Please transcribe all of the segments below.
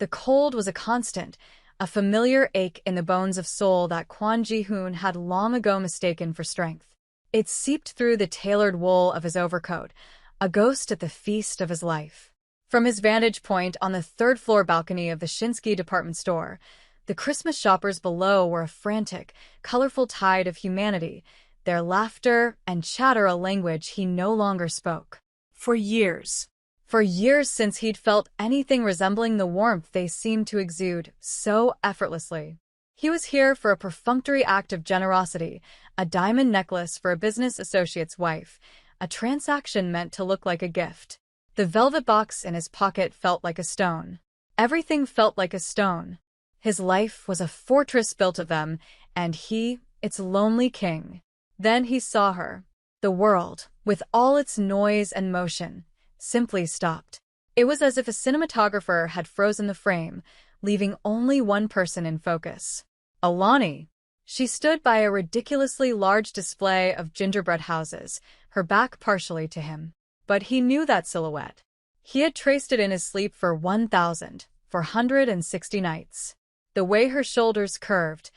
The cold was a constant, a familiar ache in the bones of Seoul that Kwon Ji-hoon had long ago mistaken for strength. It seeped through the tailored wool of his overcoat, a ghost at the feast of his life. From his vantage point on the third-floor balcony of the Shinseki department store, the Christmas shoppers below were a frantic, colorful tide of humanity, their laughter and chatter a language he no longer spoke. For years since he'd felt anything resembling the warmth they seemed to exude so effortlessly. He was here for a perfunctory act of generosity, a diamond necklace for a business associate's wife, a transaction meant to look like a gift. The velvet box in his pocket felt like a stone. Everything felt like a stone. His life was a fortress built of them, and he, its lonely king. Then he saw her. The world, with all its noise and motion, simply stopped. It was as if a cinematographer had frozen the frame, leaving only one person in focus. Alani. She stood by a ridiculously large display of gingerbread houses, her back partially to him. But he knew that silhouette. He had traced it in his sleep for 1,460 nights. The way her shoulders curved,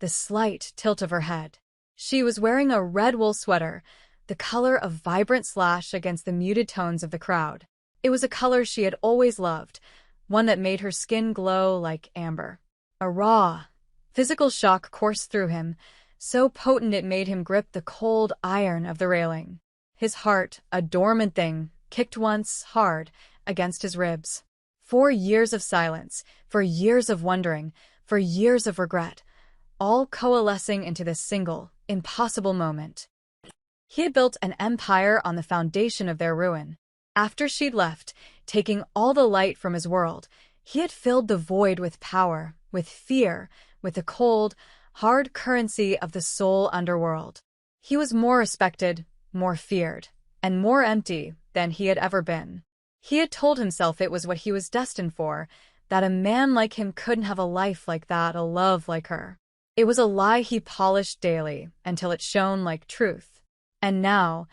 the slight tilt of her head. She was wearing a red wool sweater, the color of vibrant slash against the muted tones of the crowd. It was a color she had always loved, one that made her skin glow like amber. A raw, physical shock coursed through him, so potent it made him grip the cold iron of the railing. His heart, a dormant thing, kicked once, hard, against his ribs. 4 years of silence, for years of wondering, for years of regret, all coalescing into this single, impossible moment. He had built an empire on the foundation of their ruin. After she'd left, taking all the light from his world, he had filled the void with power, with fear, with the cold, hard currency of the Seoul underworld. He was more respected, more feared, and more empty than he had ever been. He had told himself it was what he was destined for, that a man like him couldn't have a life like that, a love like her. It was a lie he polished daily until it shone like truth. And now,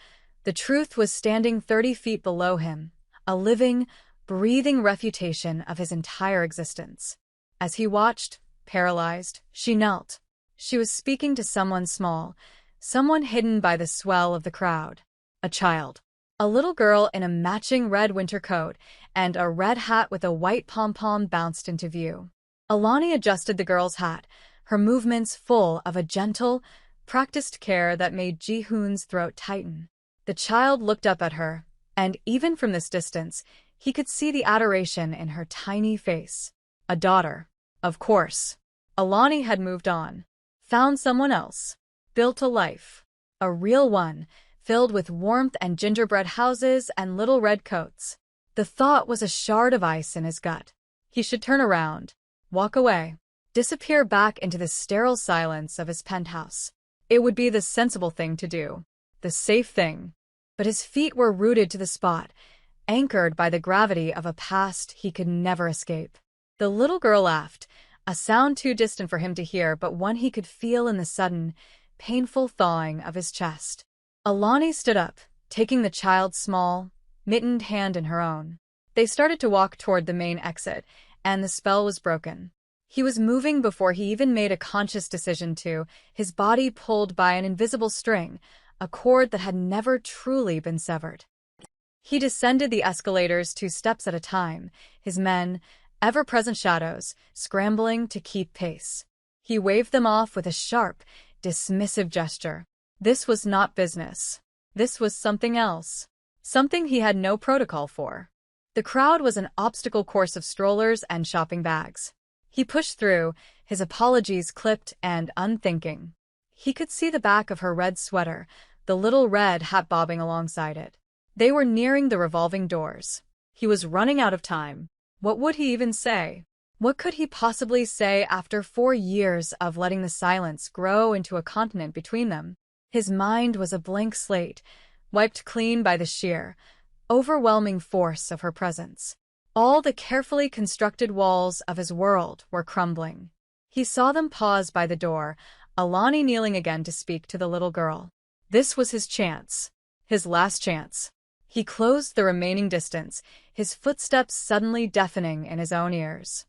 the truth was standing 30 feet below him, a living, breathing refutation of his entire existence. As he watched, paralyzed, she knelt. She was speaking to someone small, someone hidden by the swell of the crowd. A child. A little girl in a matching red winter coat and a red hat with a white pom-pom bounced into view. Alani adjusted the girl's hat, her movements full of a gentle, practiced care that made Ji-hoon's throat tighten. The child looked up at her, and even from this distance, he could see the adoration in her tiny face. A daughter. Of course. Alani had moved on. Found someone else. Built a life. A real one, filled with warmth and gingerbread houses and little red coats. The thought was a shard of ice in his gut. He should turn around, walk away, disappear back into the sterile silence of his penthouse. It would be the sensible thing to do, the safe thing. But his feet were rooted to the spot, anchored by the gravity of a past he could never escape. The little girl laughed, a sound too distant for him to hear, but one he could feel in the sudden, painful thawing of his chest. Alani stood up, taking the child's small, mittened hand in her own. They started to walk toward the main exit, and the spell was broken. He was moving before he even made a conscious decision to, his body pulled by an invisible string, a cord that had never truly been severed. He descended the escalators 2 steps at a time, his men, ever-present shadows, scrambling to keep pace. He waved them off with a sharp, dismissive gesture. This was not business. This was something else. Something he had no protocol for. The crowd was an obstacle course of strollers and shopping bags. He pushed through, his apologies clipped and unthinking. He could see the back of her red sweater, the little red hat bobbing alongside it. They were nearing the revolving doors. He was running out of time. What would he even say? What could he possibly say after 4 years of letting the silence grow into a continent between them? His mind was a blank slate, wiped clean by the sheer, overwhelming force of her presence. All the carefully constructed walls of his world were crumbling. He saw them pause by the door, Alani kneeling again to speak to the little girl. This was his chance. His last chance. He closed the remaining distance, his footsteps suddenly deafening in his own ears.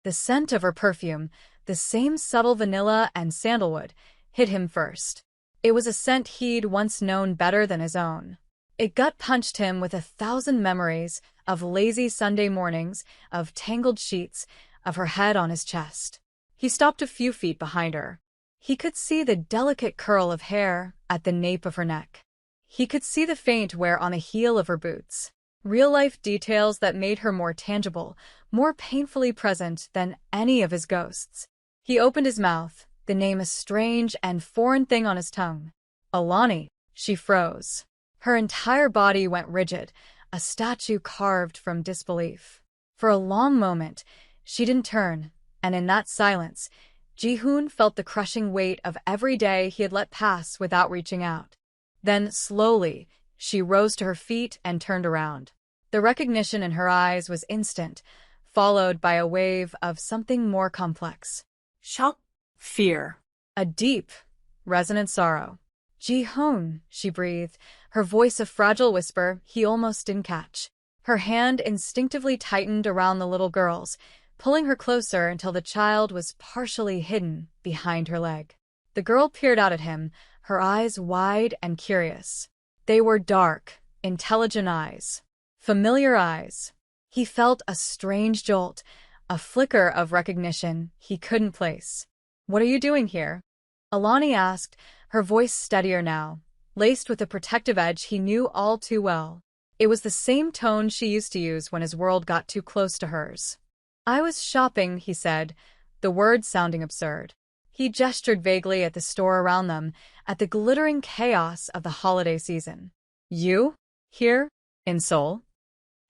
The scent of her perfume, the same subtle vanilla and sandalwood, hit him first. It was a scent he'd once known better than his own. It gut-punched him with 1,000 memories of lazy Sunday mornings, of tangled sheets, of her head on his chest. He stopped a few feet behind her. He could see the delicate curl of hair at the nape of her neck. He could see the faint wear on the heel of her boots. Real-life details that made her more tangible, more painfully present than any of his ghosts. He opened his mouth, the name a strange and foreign thing on his tongue. Alani. She froze. Her entire body went rigid, a statue carved from disbelief. For a long moment, she didn't turn, and in that silence, Ji-hoon felt the crushing weight of every day he had let pass without reaching out. Then, slowly, she rose to her feet and turned around. The recognition in her eyes was instant, followed by a wave of something more complex. Shock. Fear. A deep, resonant sorrow. Ji-hoon, she breathed, her voice a fragile whisper he almost didn't catch. Her hand instinctively tightened around the little girl's, pulling her closer until the child was partially hidden behind her leg. The girl peered out at him, her eyes wide and curious. They were dark, intelligent eyes. Familiar eyes. He felt a strange jolt, a flicker of recognition he couldn't place. "What are you doing here?" Alani asked, her voice steadier now, laced with a protective edge he knew all too well. It was the same tone she used to use when his world got too close to hers. "I was shopping," he said, the words sounding absurd. He gestured vaguely at the store around them, at the glittering chaos of the holiday season. "You? Here? In Seoul?"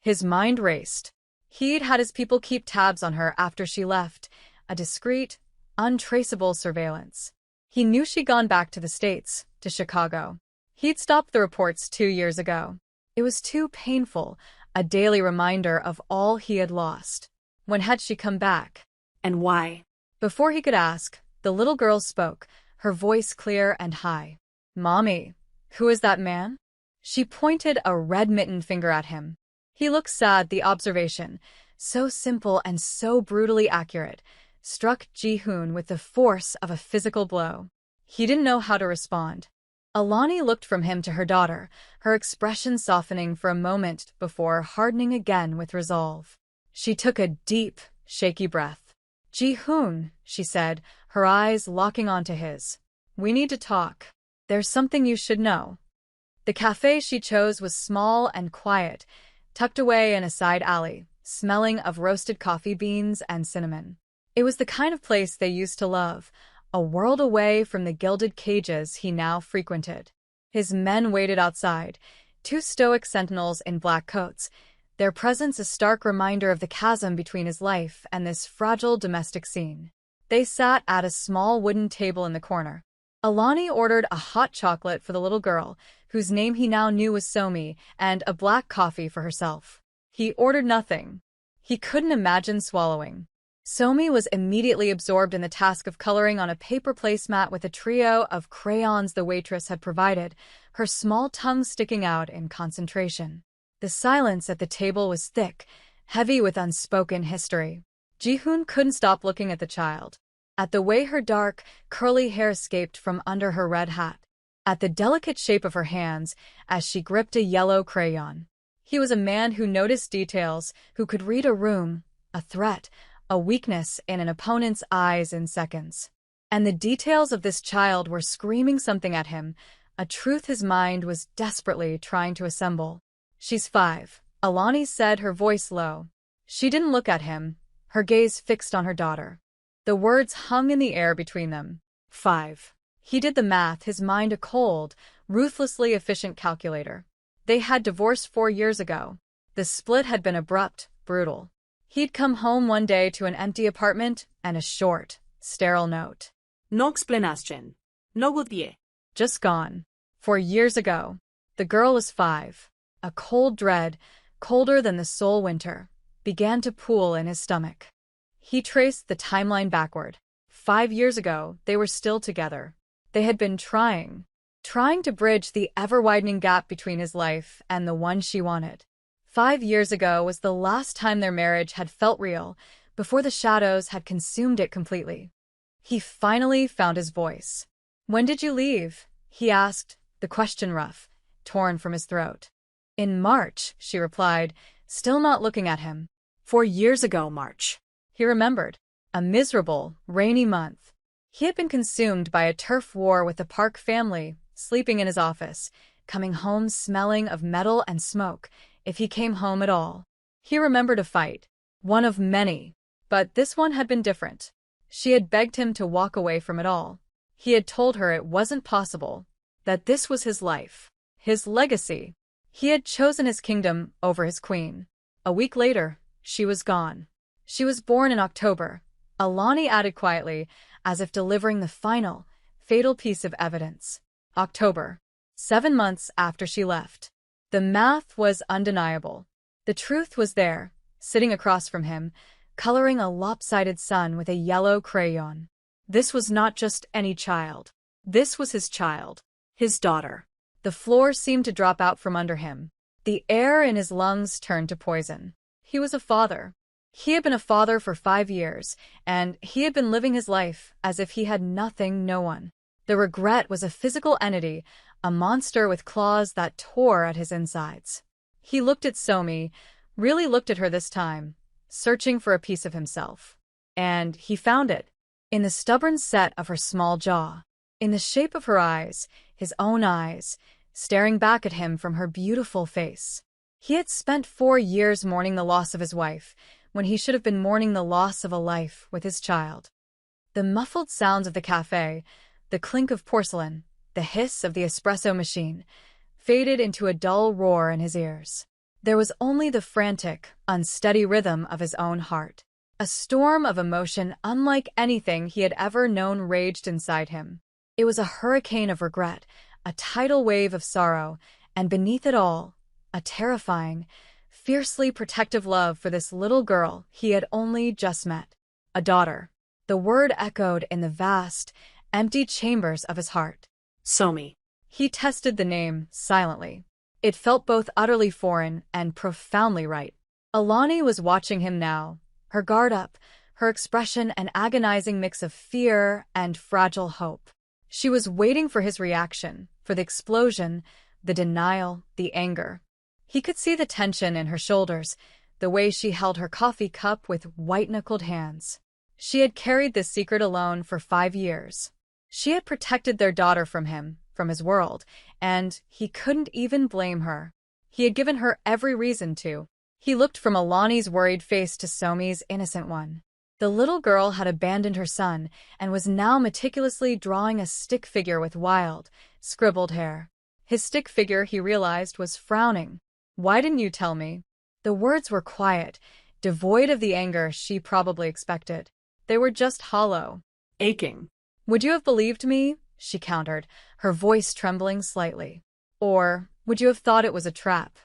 His mind raced. He'd had his people keep tabs on her after she left, a discreet, untraceable surveillance. He knew she'd gone back to the States, to Chicago. He'd stopped the reports 2 years ago. It was too painful, a daily reminder of all he had lost. When had she come back? And why? Before he could ask, the little girl spoke, her voice clear and high. "Mommy, who is that man?" She pointed a red-mittened finger at him. He looked sad. The observation, so simple and so brutally accurate, struck Ji-hoon with the force of a physical blow. He didn't know how to respond. Alani looked from him to her daughter, her expression softening for a moment before hardening again with resolve. She took a deep, shaky breath. "Ji-hoon," she said, her eyes locking onto his. "We need to talk. There's something you should know." The cafe she chose was small and quiet, tucked away in a side alley, smelling of roasted coffee beans and cinnamon. It was the kind of place they used to love, a world away from the gilded cages he now frequented. His men waited outside, 2 stoic sentinels in black coats, their presence a stark reminder of the chasm between his life and this fragile domestic scene. They sat at a small wooden table in the corner. Alani ordered a hot chocolate for the little girl, whose name he now knew was Somi, and a black coffee for herself. He ordered nothing. He couldn't imagine swallowing. Somi was immediately absorbed in the task of coloring on a paper placemat with a trio of crayons the waitress had provided, her small tongue sticking out in concentration. The silence at the table was thick, heavy with unspoken history. Ji-hoon couldn't stop looking at the child, at the way her dark, curly hair escaped from under her red hat, at the delicate shape of her hands as she gripped a yellow crayon. He was a man who noticed details, who could read a room, a threat, a weakness in an opponent's eyes in seconds. And the details of this child were screaming something at him, a truth his mind was desperately trying to assemble. "She's 5, Alani said, her voice low. She didn't look at him, her gaze fixed on her daughter. The words hung in the air between them. 5. He did the math, his mind a cold, ruthlessly efficient calculator. They had divorced 4 years ago. The split had been abrupt, brutal. He'd come home one day to an empty apartment and a short, sterile note. "No explanación. No goodbye." Just gone. 4 years ago. The girl was 5. A cold dread, colder than the Seoul winter, began to pool in his stomach. He traced the timeline backward. 5 years ago, they were still together. They had been trying to bridge the ever-widening gap between his life and the one she wanted. 5 years ago was the last time their marriage had felt real, before the shadows had consumed it completely. He finally found his voice. "When did you leave?" he asked, the question rough, torn from his throat. "In March," she replied, still not looking at him. 4 years ago, March. He remembered. A miserable, rainy month. He had been consumed by a turf war with the Park family, sleeping in his office, coming home smelling of metal and smoke, if he came home at all. He remembered a fight, one of many, but this one had been different. She had begged him to walk away from it all. He had told her it wasn't possible, that this was his life, his legacy. He had chosen his kingdom over his queen. A week later, she was gone. She was born in October, Alani added quietly, as if delivering the final, fatal piece of evidence. October. 7 months after she left. The math was undeniable. The truth was there, sitting across from him, coloring a lopsided sun with a yellow crayon. This was not just any child. This was his child. His daughter. The floor seemed to drop out from under him. The air in his lungs turned to poison. He was a father. He had been a father for 5 years, and he had been living his life as if he had nothing, no one. The regret was a physical entity, a monster with claws that tore at his insides. He looked at Somi, really looked at her this time, searching for a piece of himself. And he found it. In the stubborn set of her small jaw. In the shape of her eyes, his own eyes, staring back at him from her beautiful face. He had spent 4 years mourning the loss of his wife, when he should have been mourning the loss of a life with his child. The muffled sounds of the cafe, the clink of porcelain, the hiss of the espresso machine, faded into a dull roar in his ears. There was only the frantic, unsteady rhythm of his own heart. A storm of emotion unlike anything he had ever known raged inside him. It was a hurricane of regret, a tidal wave of sorrow, and beneath it all, a terrifying, fiercely protective love for this little girl he had only just met. A daughter. The word echoed in the vast, empty chambers of his heart. Somi. He tested the name silently. It felt both utterly foreign and profoundly right. Alani was watching him now, her guard up, her expression an agonizing mix of fear and fragile hope. She was waiting for his reaction, for the explosion, the denial, the anger. He could see the tension in her shoulders, the way she held her coffee cup with white-knuckled hands. She had carried this secret alone for 5 years. She had protected their daughter from him, from his world, and he couldn't even blame her. He had given her every reason to. He looked from Alani's worried face to Somi's innocent one. The little girl had abandoned her son and was now meticulously drawing a stick figure with wild, scribbled hair. His stick figure, he realized, was frowning. "Why didn't you tell me?" The words were quiet, devoid of the anger she probably expected. They were just hollow. Aching. "Would you have believed me?" she countered, her voice trembling slightly. "Or would you have thought it was a trap?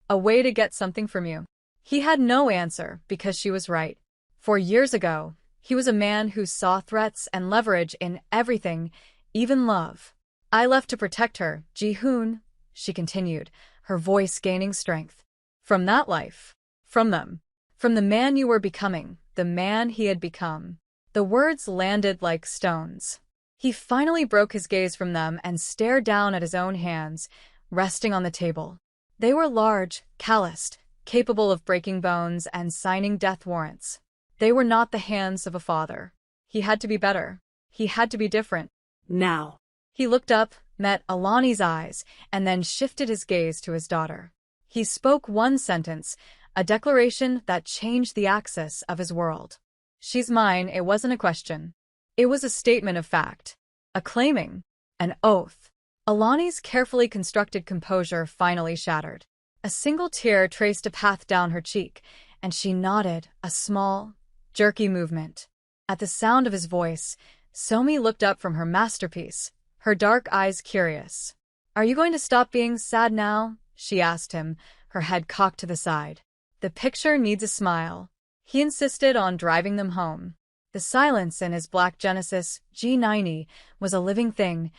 A way to get something from you?" He had no answer because she was right. 4 years ago, he was a man who saw threats and leverage in everything, even love. "I left to protect her, Ji-hoon," she continued, her voice gaining strength. "From that life. From them. From the man you were becoming, the man he had become." The words landed like stones. He finally broke his gaze from them and stared down at his own hands, resting on the table. They were large, calloused, capable of breaking bones and signing death warrants. They were not the hands of a father. He had to be better. He had to be different. Now. He looked up, met Alani's eyes, and then shifted his gaze to his daughter. He spoke one sentence, a declaration that changed the axis of his world. "She's mine." It wasn't a question. It was a statement of fact. A claiming. An oath. Alani's carefully constructed composure finally shattered. A single tear traced a path down her cheek, and she nodded, a small, jerky movement. At the sound of his voice, Somi looked up from her masterpiece, her dark eyes curious. "Are you going to stop being sad now?" she asked him, her head cocked to the side. "The picture needs a smile." He insisted on driving them home. The silence in his black Genesis G90 was a living thing,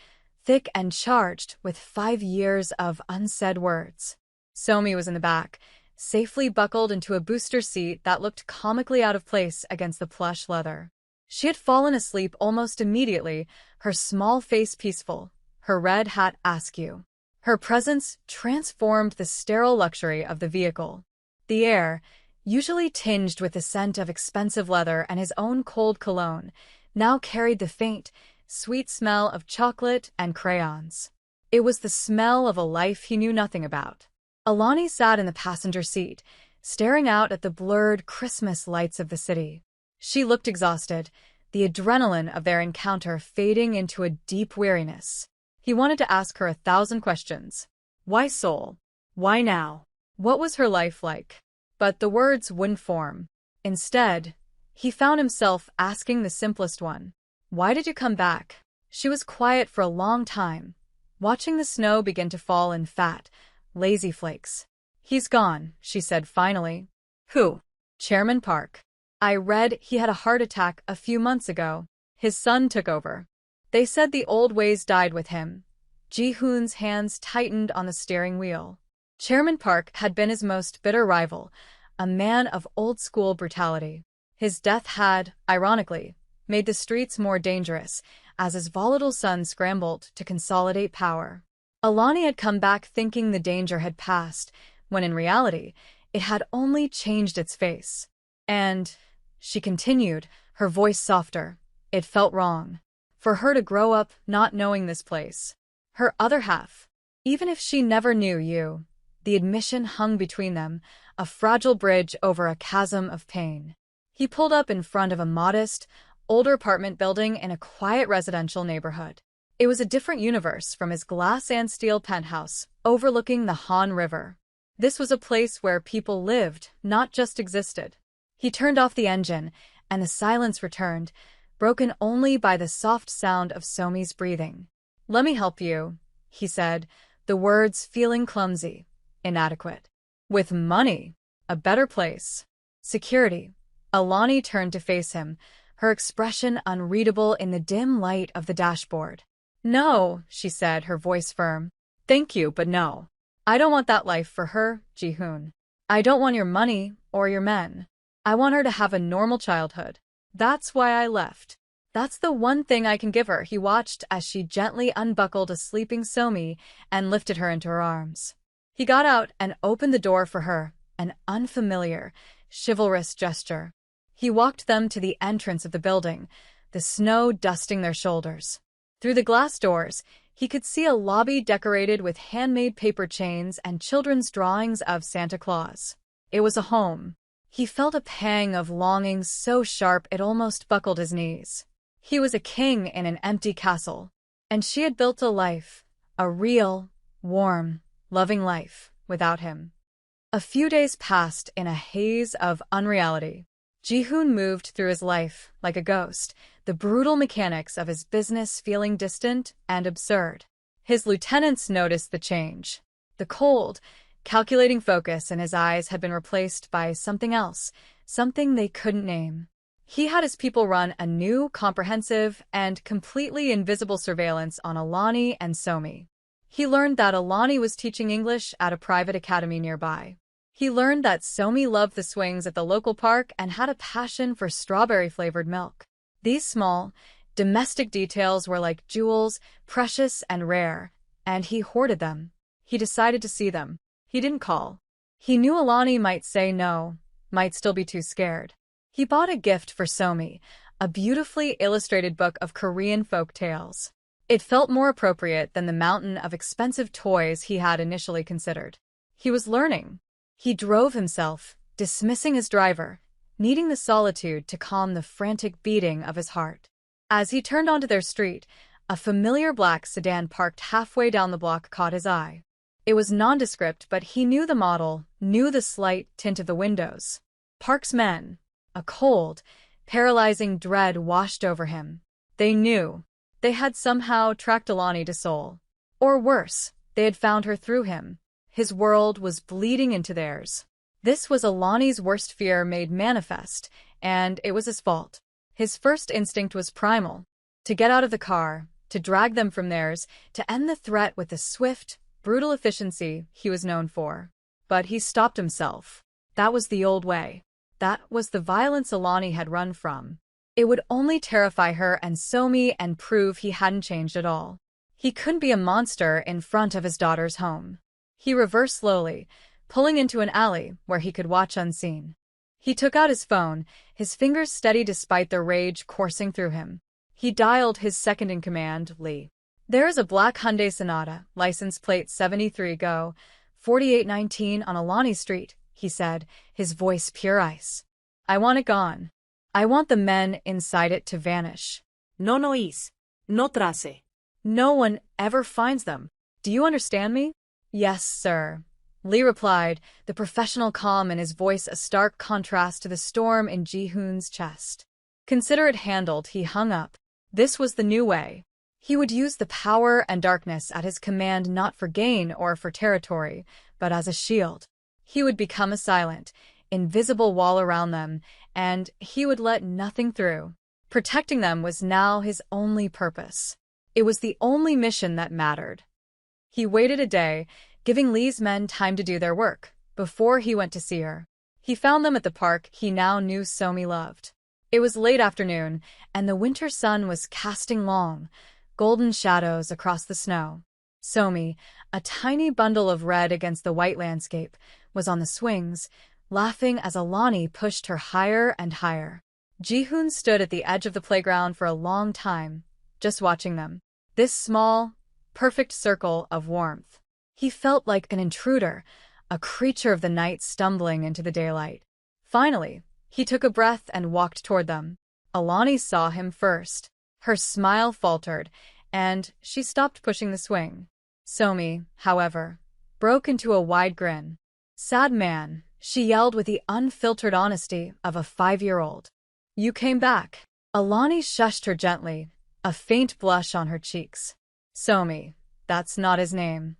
thick and charged with 5 years of unsaid words. Somi was in the back, safely buckled into a booster seat that looked comically out of place against the plush leather. She had fallen asleep almost immediately, her small face peaceful, her red hat askew. Her presence transformed the sterile luxury of the vehicle. The air, usually tinged with the scent of expensive leather and his own cold cologne, now carried the faint, sweet smell of chocolate and crayons. It was the smell of a life he knew nothing about. Alani sat in the passenger seat, staring out at the blurred Christmas lights of the city. She looked exhausted, the adrenaline of their encounter fading into a deep weariness. He wanted to ask her 1,000 questions. Why Seoul? Why now? What was her life like? But the words wouldn't form. Instead, he found himself asking the simplest one. Why did you come back? She was quiet for a long time, watching the snow begin to fall in fat, lazy flakes. He's gone, she said finally. Who? Chairman Park. I read he had a heart attack a few months ago. His son took over. They said the old ways died with him. Ji-hoon's hands tightened on the steering wheel. Chairman Park had been his most bitter rival, a man of old-school brutality. His death had, ironically, made the streets more dangerous, as his volatile son scrambled to consolidate power. Alani had come back thinking the danger had passed, when in reality, it had only changed its face. And, she continued, her voice softer, it felt wrong. For her to grow up not knowing this place. Her other half. Even if she never knew you, the admission hung between them, a fragile bridge over a chasm of pain. He pulled up in front of a modest, older apartment building in a quiet residential neighborhood. It was a different universe from his glass and steel penthouse, overlooking the Han River. This was a place where people lived, not just existed. He turned off the engine, and the silence returned, broken only by the soft sound of Somi's breathing. Let me help you, he said, the words feeling clumsy, inadequate. With money, a better place, security. Alani turned to face him, her expression unreadable in the dim light of the dashboard. No, she said, her voice firm. Thank you, but no. I don't want that life for her, Ji-hoon. I don't want your money or your men. I want her to have a normal childhood. That's why I left. That's the one thing I can give her. He watched as she gently unbuckled a sleeping Somi and lifted her into her arms. He got out and opened the door for her, an unfamiliar, chivalrous gesture. He walked them to the entrance of the building, the snow dusting their shoulders. Through the glass doors, he could see a lobby decorated with handmade paper chains and children's drawings of Santa Claus. It was a home. He felt a pang of longing so sharp it almost buckled his knees. He was a king in an empty castle, and she had built a life, a real, warm, loving life, without him. A few days passed in a haze of unreality. Ji-hoon moved through his life like a ghost, the brutal mechanics of his business feeling distant and absurd. His lieutenants noticed the change. The cold, calculating focus in his eyes had been replaced by something else, something they couldn't name. He had his people run a new, comprehensive, and completely invisible surveillance on Alani and Somi. He learned that Alani was teaching English at a private academy nearby. He learned that Somi loved the swings at the local park and had a passion for strawberry-flavored milk. These small, domestic details were like jewels, precious and rare, and he hoarded them. He decided to see them. He didn't call. He knew Alani might say no, might still be too scared. He bought a gift for Somi, a beautifully illustrated book of Korean folk tales. It felt more appropriate than the mountain of expensive toys he had initially considered. He was learning. He drove himself, dismissing his driver, needing the solitude to calm the frantic beating of his heart. As he turned onto their street, a familiar black sedan parked halfway down the block caught his eye. It was nondescript, but he knew the model, knew the slight tint of the windows. Park's men. A cold, paralyzing dread washed over him. They knew. They had somehow tracked Alani to Seoul. Or worse, they had found her through him. His world was bleeding into theirs. This was Alani's worst fear made manifest, and it was his fault. His first instinct was primal. To get out of the car, to drag them from theirs, to end the threat with the swift, brutal efficiency he was known for. but he stopped himself. That was the old way. That was the violence Alani had run from. It would only terrify her and Somi and prove he hadn't changed at all. He couldn't be a monster in front of his daughter's home. He reversed slowly, pulling into an alley where he could watch unseen. He took out his phone, his fingers steady despite the rage coursing through him. He dialed his second-in-command, Lee. "There is a black Hyundai Sonata, license plate 73 Go, 4819 on Alani Street," he said, his voice pure ice. "I want it gone. I want the men inside it to vanish. No nois. No trace. No one ever finds them. Do you understand me?" "Yes, sir," Lee replied, the professional calm in his voice a stark contrast to the storm in Ji-hoon's chest. "Consider it handled," he hung up. This was the new way. He would use the power and darkness at his command not for gain or for territory, but as a shield. He would become a silent, invisible wall around them, and he would let nothing through. Protecting them was now his only purpose. It was the only mission that mattered. He waited a day, giving Lee's men time to do their work, before he went to see her. He found them at the park he now knew Somi loved. It was late afternoon, and the winter sun was casting long, golden shadows across the snow. Somi, a tiny bundle of red against the white landscape, was on the swings, laughing as Alani pushed her higher and higher. Ji-hoon stood at the edge of the playground for a long time, just watching them. This small, perfect circle of warmth. He felt like an intruder, a creature of the night stumbling into the daylight. Finally, he took a breath and walked toward them. Alani saw him first. Her smile faltered, and she stopped pushing the swing. Somi, however, broke into a wide grin. "Sad man," she yelled with the unfiltered honesty of a 5-year-old. "You came back." Alani shushed her gently, a faint blush on her cheeks. "Somi, that's not his name."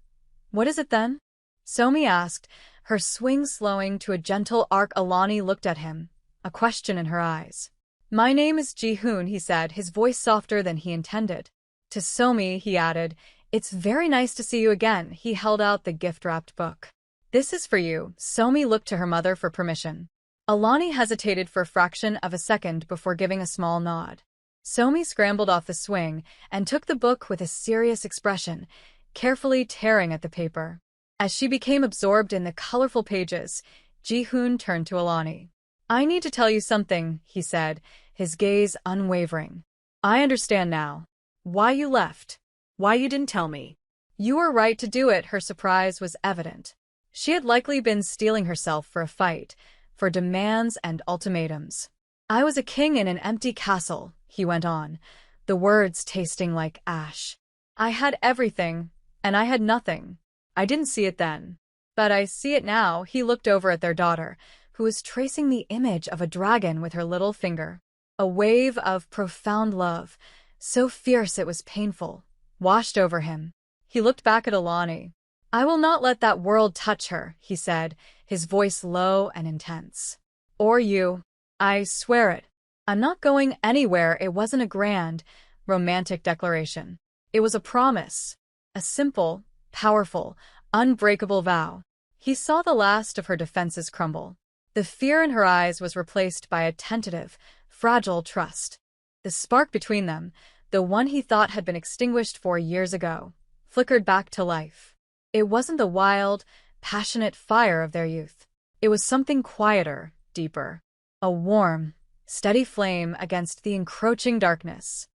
"What is it then?" Somi asked, her swing slowing to a gentle arc. Alani looked at him, a question in her eyes. "My name is Ji-hoon," he said, his voice softer than he intended. To Somi, he added, "It's very nice to see you again." He held out the gift-wrapped book. "This is for you." Somi looked to her mother for permission. Alani hesitated for a fraction of a second before giving a small nod. Somi scrambled off the swing and took the book with a serious expression, carefully tearing at the paper. As she became absorbed in the colorful pages, Ji-hoon turned to Alani. "I need to tell you something," he said, his gaze unwavering. "I understand now. Why you left. Why you didn't tell me." You were right to do it." Her surprise was evident. She had likely been steeling herself for a fight, for demands and ultimatums. "I was a king in an empty castle," he went on, the words tasting like ash. "I had everything, and I had nothing. I didn't see it then. But I see it now." He looked over at their daughter, who was tracing the image of a dragon with her little finger. A wave of profound love, so fierce it was painful, washed over him. He looked back at Alani. "I will not let that world touch her," he said, his voice low and intense. "Or you. I swear it. I'm not going anywhere." It wasn't a grand, romantic declaration. It was a promise. A simple, powerful, unbreakable vow. He saw the last of her defenses crumble. The fear in her eyes was replaced by a tentative, fragile trust. The spark between them, the one he thought had been extinguished 4 years ago, flickered back to life. It wasn't the wild, passionate fire of their youth. It was something quieter, deeper. A warm, steady flame against the encroaching darkness.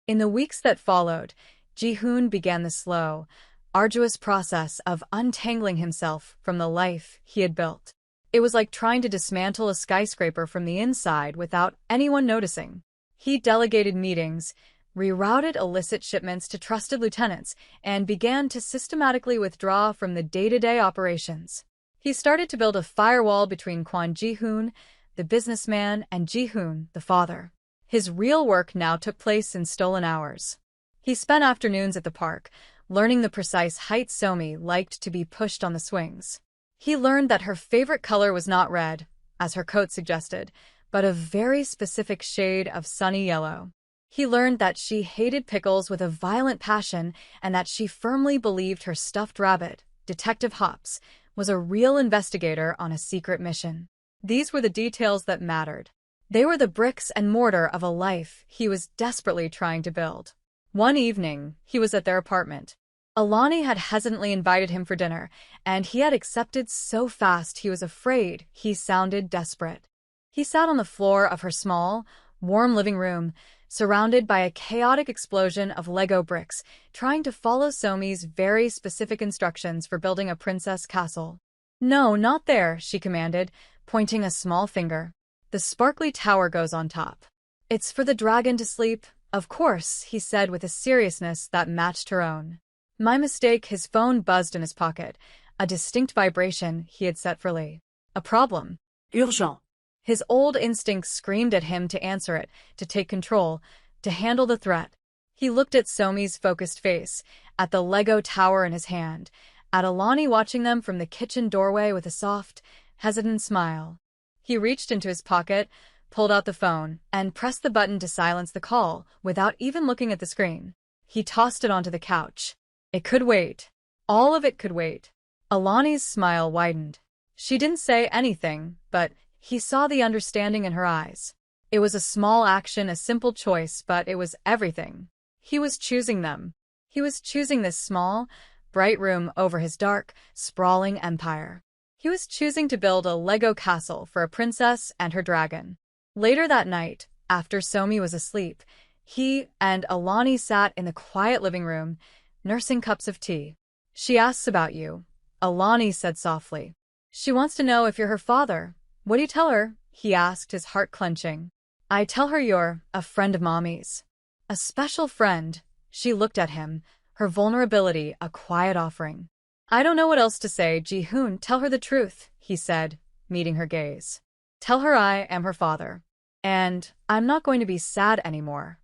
In the weeks that followed, Ji-hoon began the slow, arduous process of untangling himself from the life he had built. It was like trying to dismantle a skyscraper from the inside without anyone noticing. He delegated meetings, rerouted illicit shipments to trusted lieutenants, and began to systematically withdraw from the day-to-day operations. He started to build a firewall between Kwon Ji-hoon, the businessman, and Ji-hoon, the father. His real work now took place in stolen hours. He spent afternoons at the park, learning the precise height Somi liked to be pushed on the swings. He learned that her favorite color was not red, as her coat suggested, but a very specific shade of sunny yellow. He learned that she hated pickles with a violent passion and that she firmly believed her stuffed rabbit, Detective Hops, was a real investigator on a secret mission. These were the details that mattered. They were the bricks and mortar of a life he was desperately trying to build. One evening, he was at their apartment. Alani had hesitantly invited him for dinner, and he had accepted so fast he was afraid he sounded desperate. He sat on the floor of her small, warm living room, surrounded by a chaotic explosion of Lego bricks, trying to follow Somi's very specific instructions for building a princess castle. "No, not there," she commanded, pointing a small finger. "The sparkly tower goes on top. It's for the dragon to sleep, of course," he said with a seriousness that matched her own. "My mistake." His phone buzzed in his pocket, a distinct vibration he had set for Lee. "A problem." Urgent. His old instincts screamed at him to answer it, to take control, to handle the threat. He looked at Somi's focused face, at the Lego tower in his hand, at Alani watching them from the kitchen doorway with a soft, hesitant smile. He reached into his pocket, pulled out the phone, and pressed the button to silence the call, without even looking at the screen. He tossed it onto the couch. It could wait. All of it could wait. Alani's smile widened. She didn't say anything, but he saw the understanding in her eyes. It was a small action, a simple choice, but it was everything. He was choosing them. He was choosing this small, bright room over his dark, sprawling empire. He was choosing to build a Lego castle for a princess and her dragon. Later that night, after Somi was asleep, he and Alani sat in the quiet living room, nursing cups of tea. "She asks about you," Alani said softly. "She wants to know if you're her father." "What do you tell her?" he asked, his heart clenching. "I tell her you're a friend of Mommy's." "A special friend." She looked at him, her vulnerability a quiet offering. "I don't know what else to say, Ji-hoon. Tell her the truth," he said, meeting her gaze. "Tell her I am her father. And I'm not going to be sad anymore."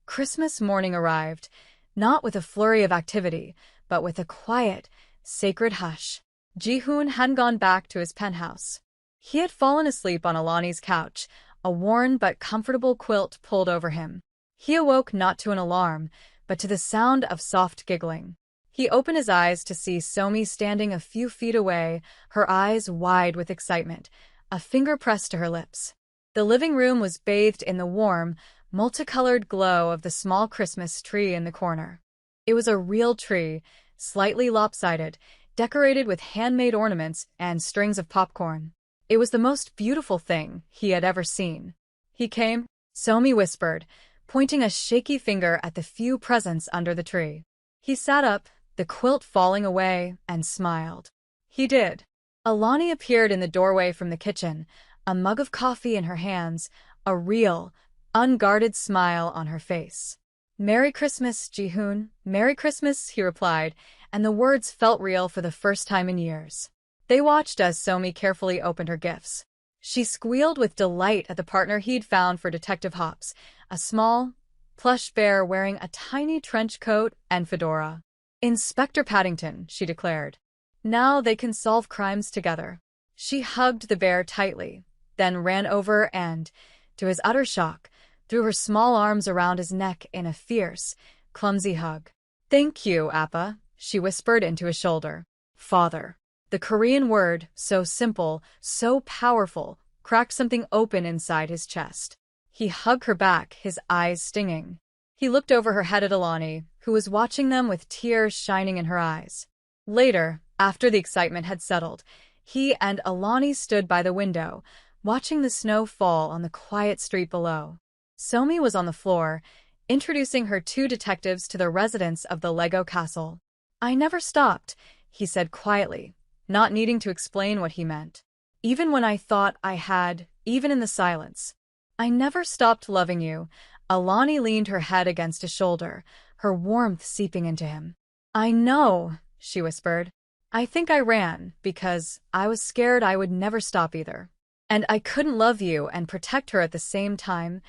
Christmas morning arrived, not with a flurry of activity, but with a quiet, sacred hush. Ji-hoon hadn't gone back to his penthouse. He had fallen asleep on Alani's couch, a worn but comfortable quilt pulled over him. He awoke not to an alarm, but to the sound of soft giggling. He opened his eyes to see Somi standing a few feet away, her eyes wide with excitement, a finger pressed to her lips. The living room was bathed in the warm, multicolored glow of the small Christmas tree in the corner. It was a real tree, slightly lopsided, decorated with handmade ornaments and strings of popcorn. It was the most beautiful thing he had ever seen. "He came," Somi whispered, pointing a shaky finger at the few presents under the tree. He sat up, the quilt falling away, and smiled. "He did." Alani appeared in the doorway from the kitchen, a mug of coffee in her hands, a real, unguarded smile on her face. "Merry Christmas, Ji-hoon." "Merry Christmas," he replied, and the words felt real for the first time in years. They watched as Somi carefully opened her gifts. She squealed with delight at the partner he'd found for Detective Hops, a small, plush bear wearing a tiny trench coat and fedora. "Inspector Paddington," she declared. "Now they can solve crimes together." She hugged the bear tightly, then ran over and, to his utter shock, threw her small arms around his neck in a fierce, clumsy hug. "Thank you, Appa," she whispered into his shoulder. "Father." The Korean word, so simple, so powerful, cracked something open inside his chest. He hugged her back, his eyes stinging. He looked over her head at Alani, who was watching them with tears shining in her eyes. Later, after the excitement had settled, he and Alani stood by the window, watching the snow fall on the quiet street below. Somi was on the floor, introducing her two detectives to the residents of the Lego castle. "I never stopped," he said quietly, not needing to explain what he meant. "Even when I thought I had, even in the silence. I never stopped loving you." Alani leaned her head against his shoulder, her warmth seeping into him. "I know," she whispered. "I think I ran, because I was scared I would never stop either. And I couldn't love you and protect her at the same time."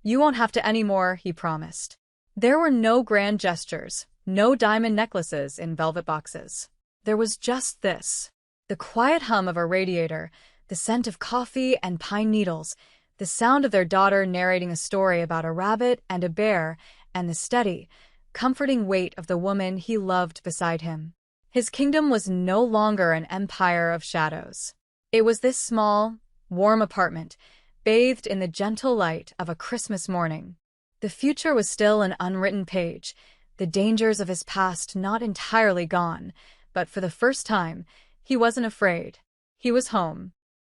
"You won't have to anymore," he promised. There were no grand gestures, no diamond necklaces in velvet boxes. There was just this. The quiet hum of a radiator, the scent of coffee and pine needles, the sound of their daughter narrating a story about a rabbit and a bear, and the steady, comforting weight of the woman he loved beside him. His kingdom was no longer an empire of shadows. It was this small, warm apartment, bathed in the gentle light of a Christmas morning. The future was still an unwritten page, the dangers of his past not entirely gone, but for the first time, he wasn't afraid. He was home,